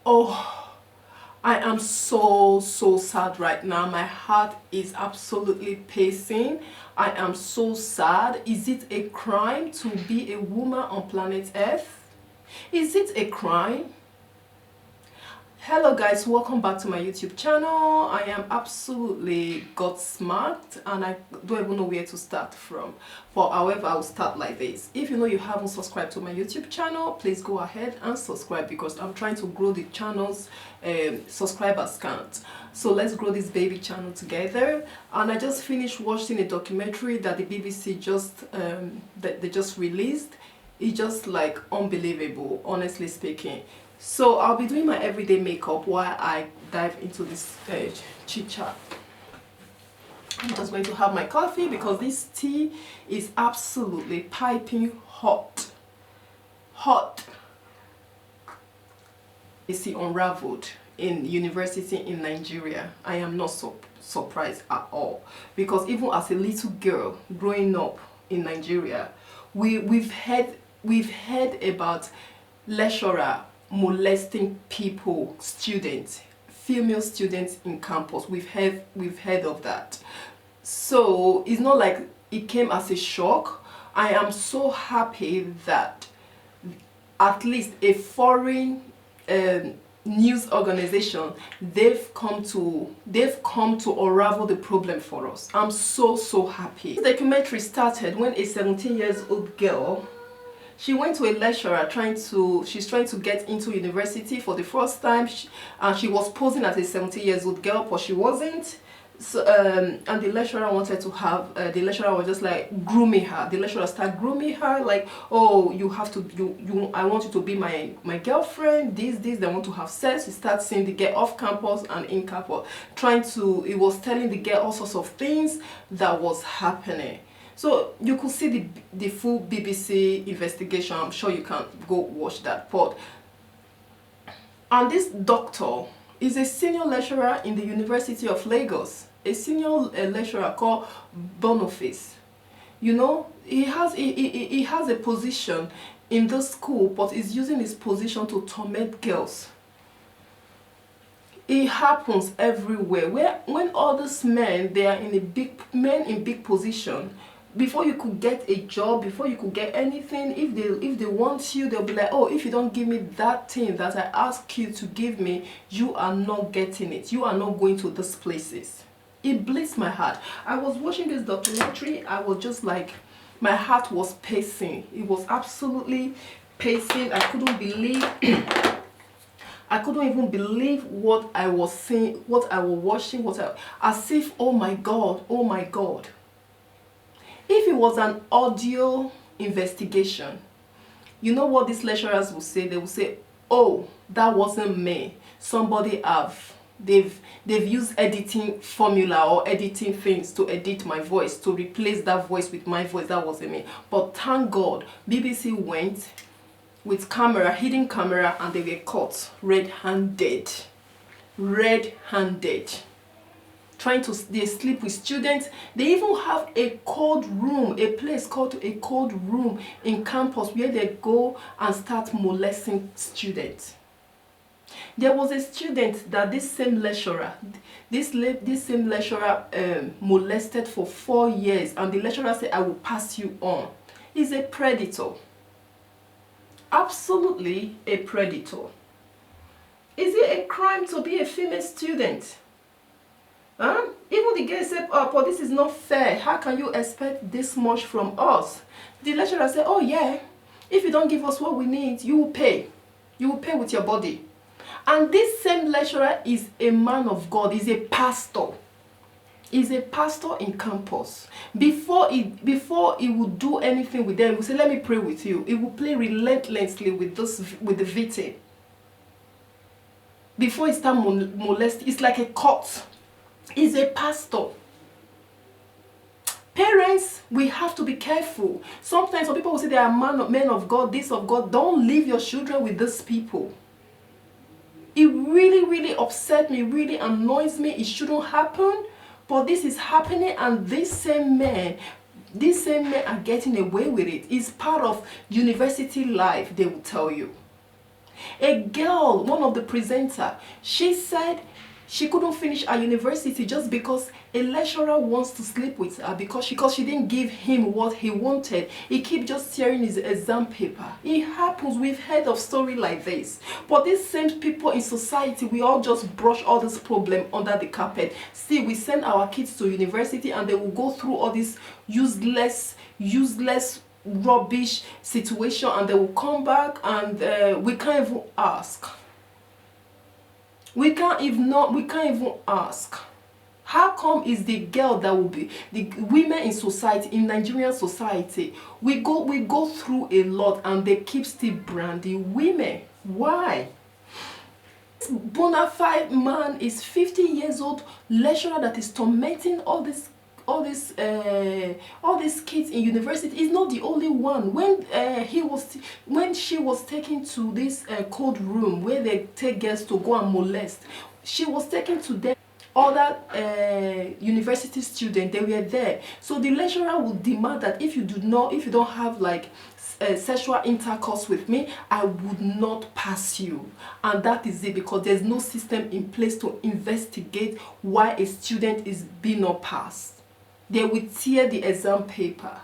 Oh, I am so sad right now. My heart is absolutely pacing. I am so sad. Is it a crime to be a woman on planet Earth? Is it a crime? Hello guys, welcome back to my YouTube channel. I am absolutely gobsmacked and I don't even know where to start from. But however, I'll start like this. If you know you haven't subscribed to my YouTube channel, please go ahead and subscribe because I'm trying to grow the channel's subscribers count. So let's grow this baby channel together. And I just finished watching a documentary that the BBC they just released. It's just like unbelievable, honestly speaking. So I'll be doing my everyday makeup while I dive into this chit chat. I'm just going to have my coffee because this tea is absolutely piping hot. Hot. You see, unraveled in university in Nigeria. I am not so surprised at all because even as a little girl growing up in Nigeria, we've heard about lecturer molesting people, students, female students in campus. We've heard of that. So it's not like it came as a shock. I am so happy that at least a foreign news organization, they've come to unravel the problem for us. I'm so happy. This documentary started when a 17-year-old girl, she went to a lecturer she's trying to get into university for the first time, and she was posing as a 17-year-old girl, but she wasn't. So and the lecturer wanted to have the lecturer was just like grooming her. The lecturer started grooming her like, oh, you have to I want you to be my girlfriend, this they want to have sex. He started seeing the girl off campus and in campus, it was telling the girl all sorts of things that was happening. So you could see the full BBC investigation. I'm sure you can go watch that part. And this doctor is a senior lecturer in the University of Lagos, a senior lecturer called Boniface. You know, he has a position in the school, but he's using his position to torment girls. It happens everywhere. When all these men, they are in big position. Before you could get a job, before you could get anything, if they want you, they'll be like, oh, if you don't give me that thing that I ask you to give me, you are not getting it. You are not going to these places. It bleeds my heart. I was watching this documentary. I was just like, my heart was pacing. It was absolutely pacing. I couldn't believe I couldn't even believe what I was seeing, what I was watching, as if, oh my God, oh my God. If it was an audio investigation, you know what these lecturers will say? They will say, oh, that wasn't me. Somebody they've used editing formula or editing things to edit my voice, to replace that voice with my voice. That wasn't me. But thank God, BBC went with hidden camera, and they were caught red-handed. They sleep with students. They even have a cold room, a place called a cold room in campus where they go and start molesting students. There was a student that this same lecturer molested for 4 years, and the lecturer said, I will pass you on. He's a predator. Absolutely a predator. Is it a crime to be a female student? Even the guy said, oh, but this is not fair. How can you expect this much from us? The lecturer said, oh yeah, if you don't give us what we need, you will pay. You will pay with your body. And this same lecturer is a man of God. He's a pastor. He's a pastor in campus. Before he would do anything with them, he would say, let me pray with you. He will play relentlessly with the victim. Before he start molesting, it's like a cult. Is a pastor. Parents, we have to be careful. Sometimes some people will say they are men of God, this of God. Don't leave your children with these people. It really upset me, really annoys me. It shouldn't happen, but this is happening, and these same men are getting away with it. It's part of university life, they will tell you. A girl, one of the presenter, she said she couldn't finish her university just because a lecturer wants to sleep with her because she didn't give him what he wanted. He keep just tearing his exam paper. It happens. We've heard of story like this. But these same people in society, we all just brush all this problem under the carpet. See, we send our kids to university and they will go through all this useless rubbish situation, and they will come back and we can't even ask. We can't even ask. How come is the girl that will be the women in society, in Nigerian society, we go through a lot and they keep still branding women? Why? This bona fide man is 50 years old, lecturer that is tormenting all these kids in university. Is not the only one. When she was taken to this cold room where they take girls to go and molest, she was taken to them. Other university students, they were there. So the lecturer would demand that if you don't have like sexual intercourse with me, I would not pass you. And that is it, because there's no system in place to investigate why a student is being not passed. They will tear the exam paper.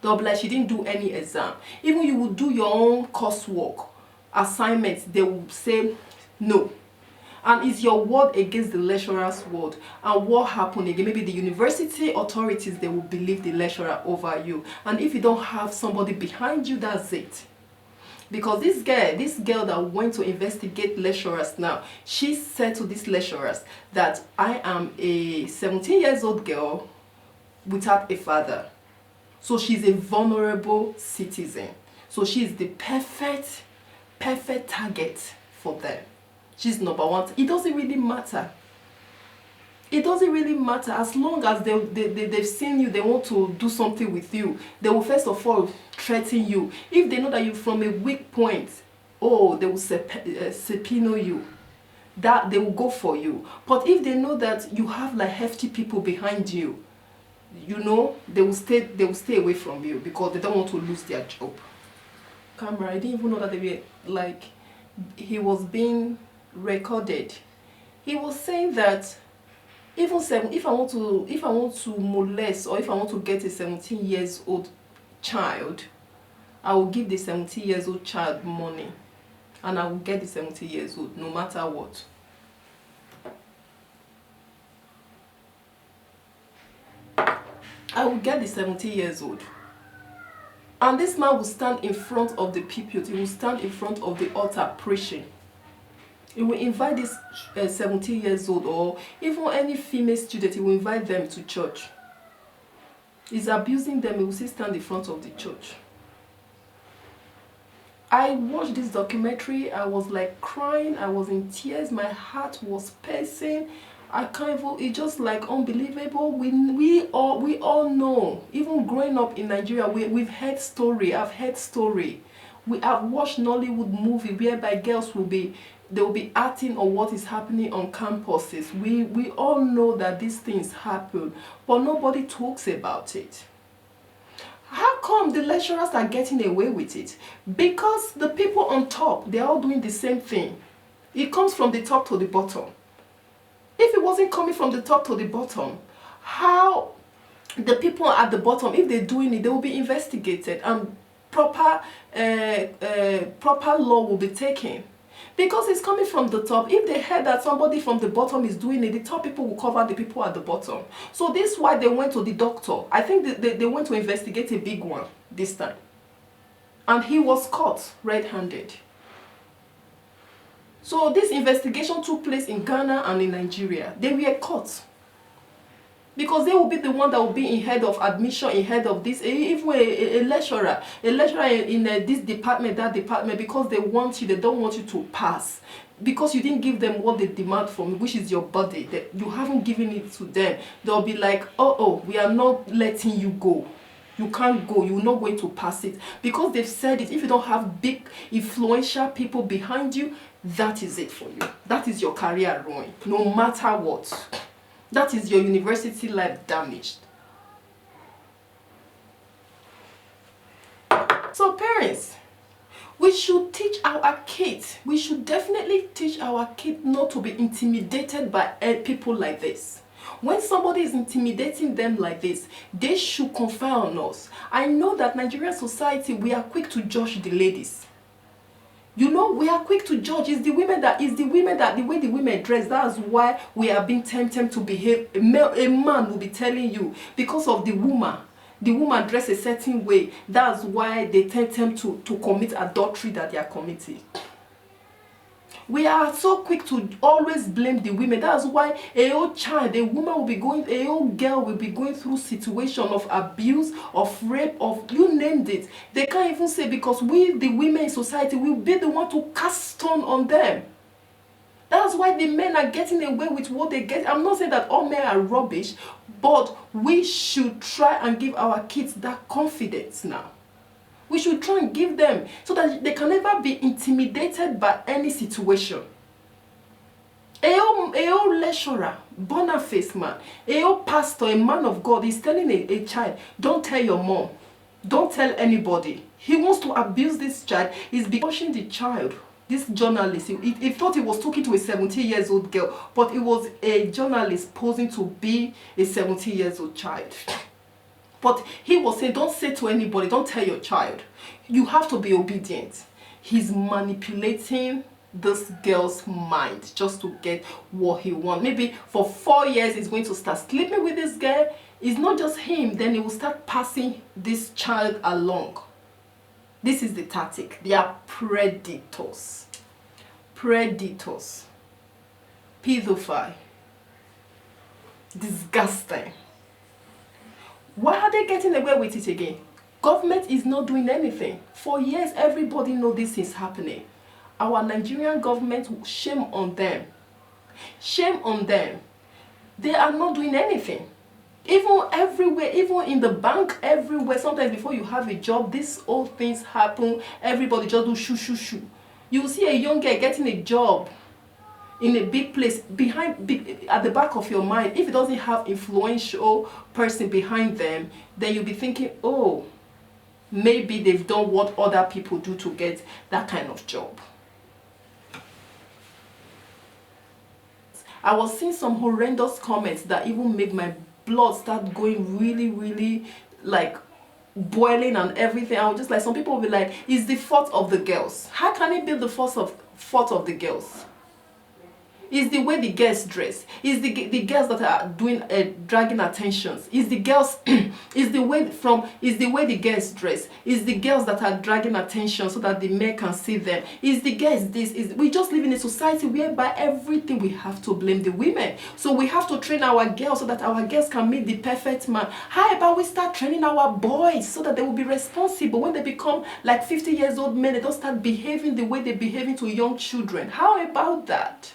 They'll be like, she didn't do any exam. Even you will do your own coursework, assignments, they will say no. And it's your word against the lecturer's word. And what happened again? Maybe the university authorities, they will believe the lecturer over you. And if you don't have somebody behind you, that's it. Because this girl that went to investigate lecturers now, she said to these lecturers that I am a 17 years old girl without a father. So she's a vulnerable citizen. So she's the perfect target for them. She's number one. It doesn't really matter. It doesn't really matter. As long as they've seen you, they want to do something with you, they will first of all threaten you. If they know that you're from a weak point, oh, they will subpoena you. That they will go for you. But if they know that you have like hefty people behind you, you know, they will stay away from you because they don't want to lose their job. Camera, I didn't even know that they were like, he was being recorded. He was saying that even if I want to molest, or if I want to get a 17 years old child, I will give the 17 years old child money, and I will get the 17 years old no matter what. I will get the 17 years old. And this man will stand in front of the pulpit. He will stand in front of the altar preaching. He will invite this 17 years old, or even any female student, he will invite them to church. He's abusing them. He will still stand in front of the church. I watched this documentary. I was like crying. I was in tears. My heart was pacing. I can't even, it's just like unbelievable. We all know, even growing up in Nigeria, we've heard story. I've heard story. We have watched Nollywood movie whereby girls will be acting on what is happening on campuses. We all know that these things happen, but nobody talks about it. How come the lecturers are getting away with it? Because the people on top, they're all doing the same thing. It comes from the top to the bottom. If it wasn't coming from the top to the bottom, how the people at the bottom, if they're doing it, they will be investigated and proper law will be taken. Because it's coming from the top. If they heard that somebody from the bottom is doing it, the top people will cover the people at the bottom. So this is why they went to the doctor. I think they went to investigate a big one this time. And he was caught red-handed. So this investigation took place in Ghana and in Nigeria. They were caught. Because they will be the one that will be in head of admission, in head of this, even a lecturer in this department, that department, because they want you, they don't want you to pass. Because you didn't give them what they demand from you, which is your body, that you haven't given it to them. They'll be like, oh, we are not letting you go. You can't go, you're not going to pass it. Because they've said it, if you don't have big, influential people behind you, that is it for you. That is your career ruined, no matter what. That is your university life damaged. So parents, we should teach our kids, we should definitely teach our kids not to be intimidated by people like this. When somebody is intimidating them like this, they should confer on us. I know that Nigerian society, we are quick to judge the ladies. You know, we are quick to judge. It's the women that, the way the women dress. That's why we are being tempted to behave. A man will be telling you, because of the woman dress a certain way. That's why they tempt them to commit adultery that they are committing. We are so quick to always blame the women. That's why a old child, a old girl will be going through situation of abuse, of rape, of you named it. They can't even say, because we, the women in society, will be the one to cast stone on them. That's why the men are getting away with what they get. I'm not saying that all men are rubbish, but we should try and give our kids that confidence now. We should try and give them so that they can never be intimidated by any situation. A old lecturer, boniface man, a old pastor, a man of God is telling a child, don't tell your mom, don't tell anybody. He wants to abuse this child. He's pushing the child. This journalist, he thought he was talking to a 17-year-old girl, but it was a journalist posing to be a 17-year-old child. But he was saying, don't say to anybody, don't tell your child. You have to be obedient. He's manipulating this girl's mind just to get what he wants. Maybe for 4 years he's going to start sleeping with this girl. It's not just him, then he will start passing this child along. This is the tactic. They are predators. Predators. Pedophile. Disgusting. Why are they getting away with it again? Government is not doing anything. For years, everybody knows this is happening. Our Nigerian government, shame on them. Shame on them. They are not doing anything. Even everywhere, even in the bank, everywhere, sometimes before you have a job, these old things happen. Everybody just do shoo, shoo, shoo. You see a young girl getting a job in a big place, at the back of your mind. If it doesn't have influential person behind them, then you'll be thinking, oh, maybe they've done what other people do to get that kind of job. I was seeing some horrendous comments that even made my blood start going really, really like boiling and everything. I was just like, some people will be like, it's the fault of the girls. How can it be the fault of the girls? It's the way the girls dress. It's the girls that are doing dragging attentions. It's the girls. It's the way the girls dress. It's the girls that are dragging attention so that the men can see them. It's the girls. We just live in a society whereby everything we have to blame the women. So we have to train our girls so that our girls can meet the perfect man. How about we start training our boys so that they will be responsible when they become like 50 years old men? They don't start behaving the way they're behaving to young children. How about that?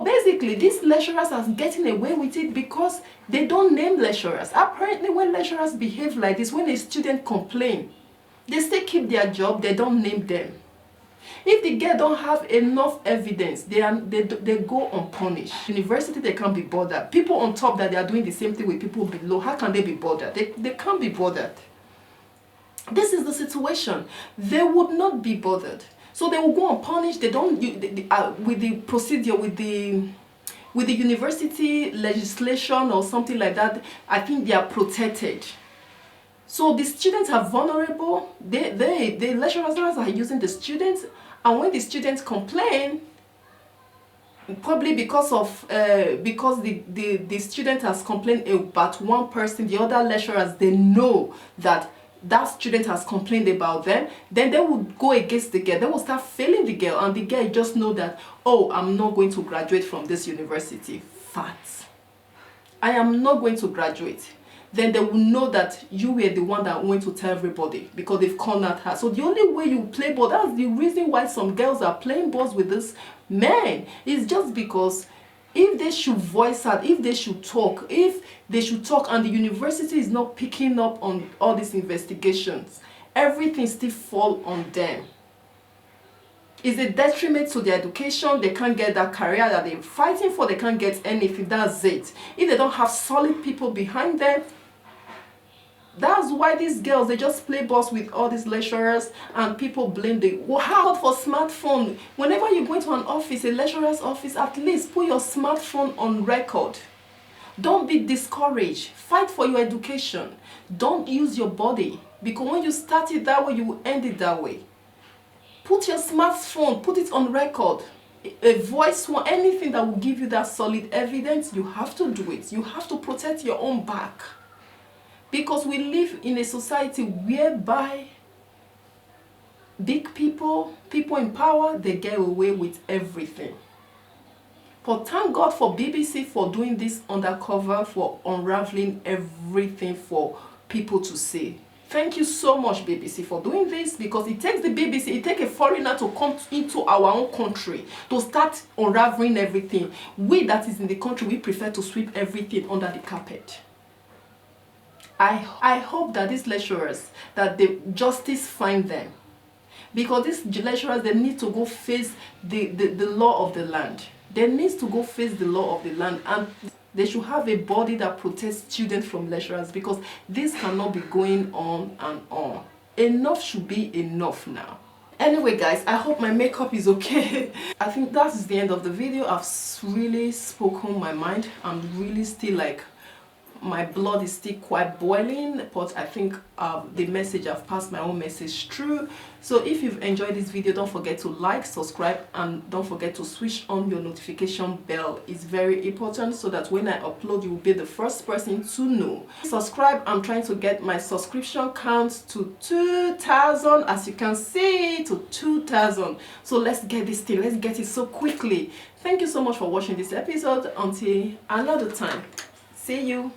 Basically, these lecturers are getting away with it because they don't name lecturers. Apparently, when lecturers behave like this, when a student complains, they still keep their job, they don't name them. If the girl don't have enough evidence, they go unpunished. University, they can't be bothered. People on top that they are doing the same thing with people below, how can they be bothered? They can't be bothered. This is the situation. They would not be bothered. So they will go unpunished. They don't with the procedure, with the university legislation or something like that. I think they are protected. So the students are vulnerable. The lecturers are using the students, and when the students complain, probably because the student has complained about one person, the other lecturers, they know that student has complained about them, then they will go against the girl. They will start failing the girl, and the girl just know that, oh, I'm not going to graduate from this university. Facts. I am not going to graduate. Then they will know that you were the one that went to tell everybody because they've cornered her. So the only way you play ball, that's the reason why some girls are playing balls with this man, is just because if they should voice out, if they should talk and the university is not picking up on all these investigations, everything still fall on them. It's a detriment to their education. They can't get that career that they're fighting for. They can't get anything. That's it. If they don't have solid people behind them, That's why these girls, they just play boss with all these lecturers, and people blame the how for smartphone. Whenever you go into an office, a lecturer's office, at least put your smartphone on record. Don't be discouraged. Fight for your education. Don't use your body, because when you start it that way, you will end it that way. Put your smartphone, put it on record. A voice one, anything that will give you that solid evidence, you have to do it. You have to protect your own back. Because we live in a society whereby big people, people in power, they get away with everything. But thank God for BBC for doing this undercover, for unraveling everything for people to see. Thank you so much, BBC, for doing this, because it takes the BBC, it takes a foreigner to come into our own country to start unraveling everything. We that is in the country, we prefer to sweep everything under the carpet. I hope that these lecturers, that the justice find them. Because these lecturers, they need to go face the law of the land. They need to go face the law of the land, and they should have a body that protects students from lecturers, because this cannot be going on and on. Enough should be enough now. Anyway guys, I hope my makeup is okay. I think that is the end of the video. I've really spoken my mind. I'm really still like, my blood is still quite boiling, but I think the message, I've passed my own message through. So if you've enjoyed this video, don't forget to like, subscribe, and don't forget to switch on your notification bell. It's very important, so that when I upload, you will be the first person to know. Subscribe. I'm trying to get my subscription count to 2,000, as you can see, to 2,000. So let's get this thing, let's get it so quickly. Thank you so much for watching this episode. Until another time, see you.